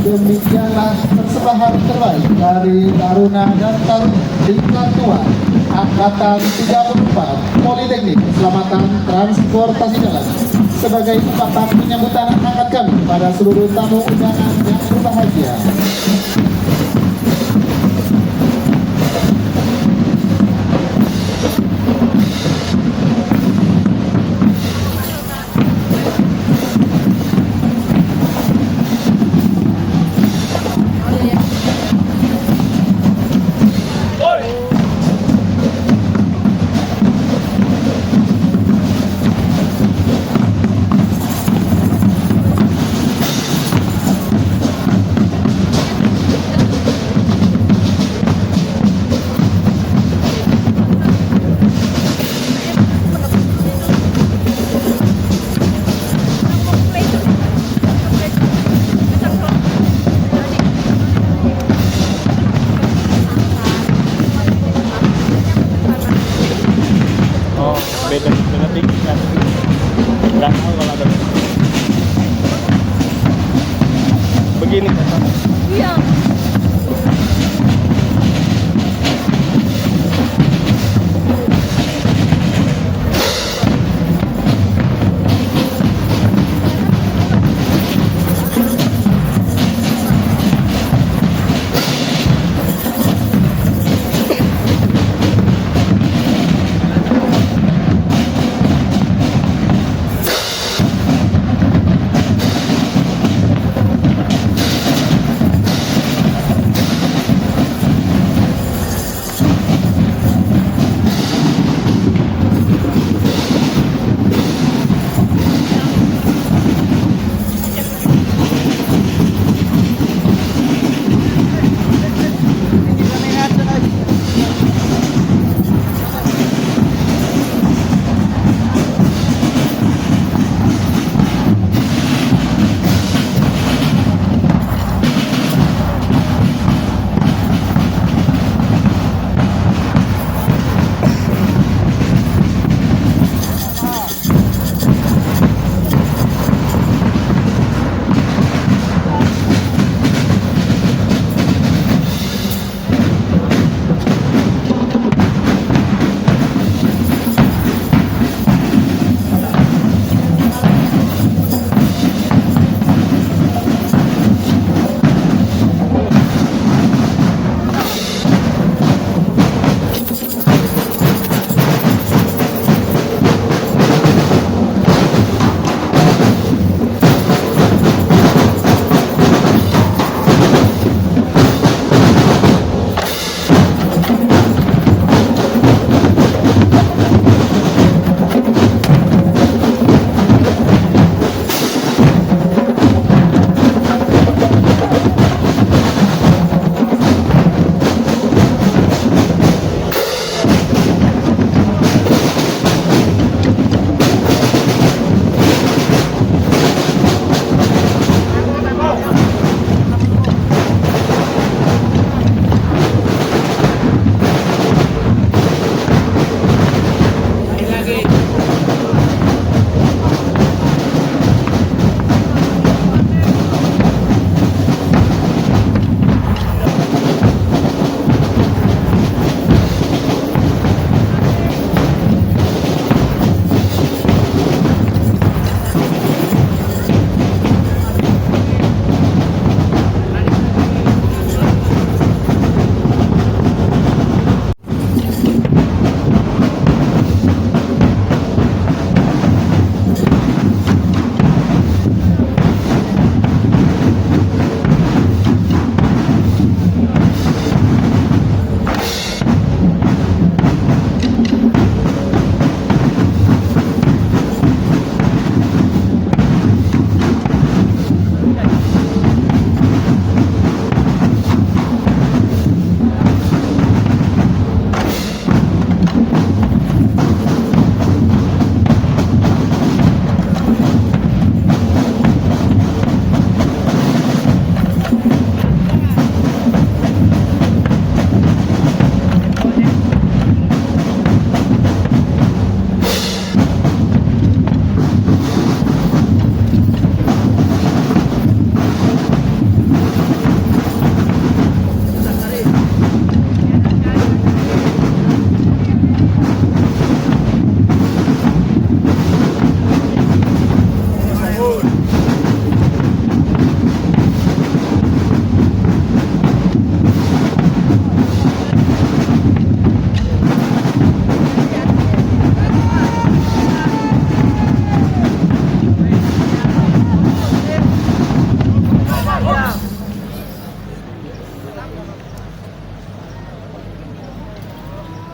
Demikianlah persembahan terbaik dari Taruna dan Taruni tingkat tua Angkatan 34 Politeknik Keselamatan Transportasi Jalan sebagai ungkapan penyambutan hangat kami pada seluruh tamu undangan yang berbahagia.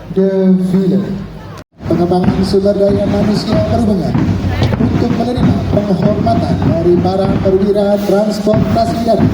Defile. Pengembangan sumber daya manusia perhubungan untuk menerima penghormatan dari para perwira transportasi darat.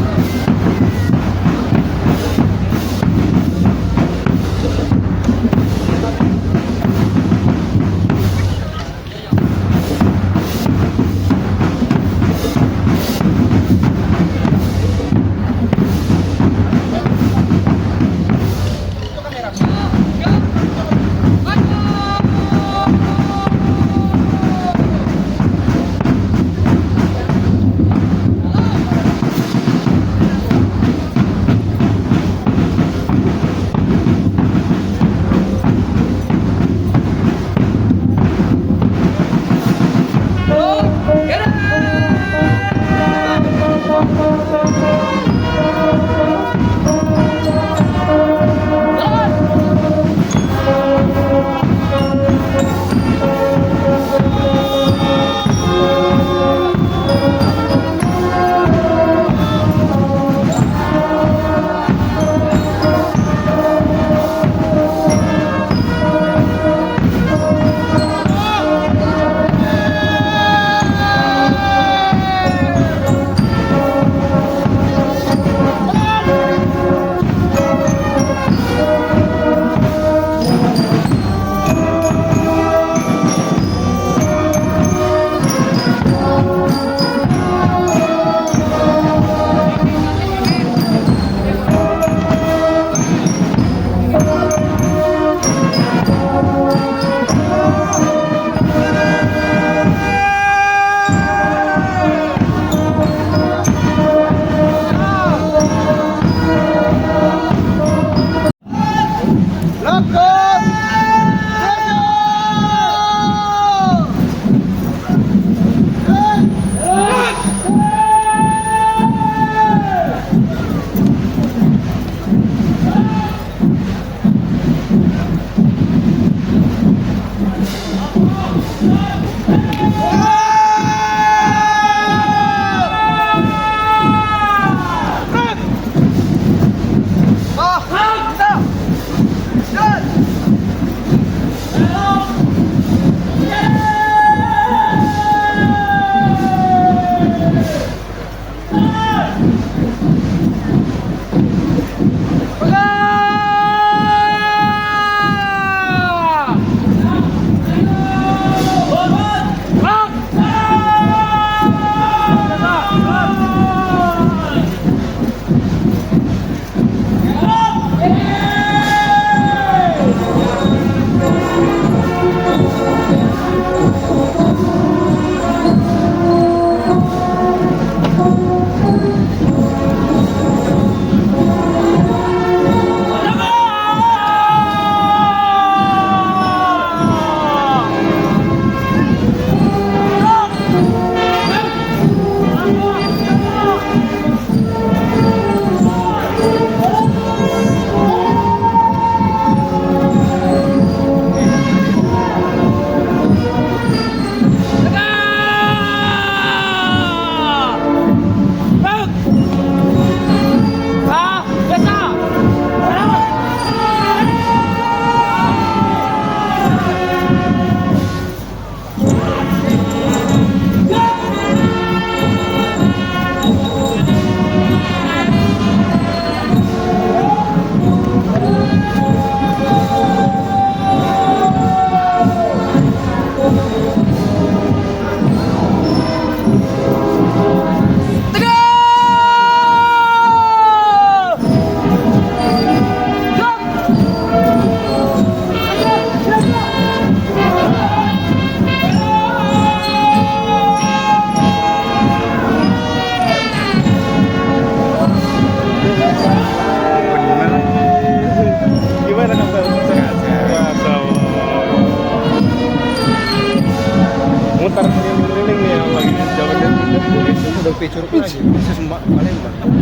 Mutar keliling-keliling nih yang lagi jalan dan udah curug lagi. Sesembah Palembang.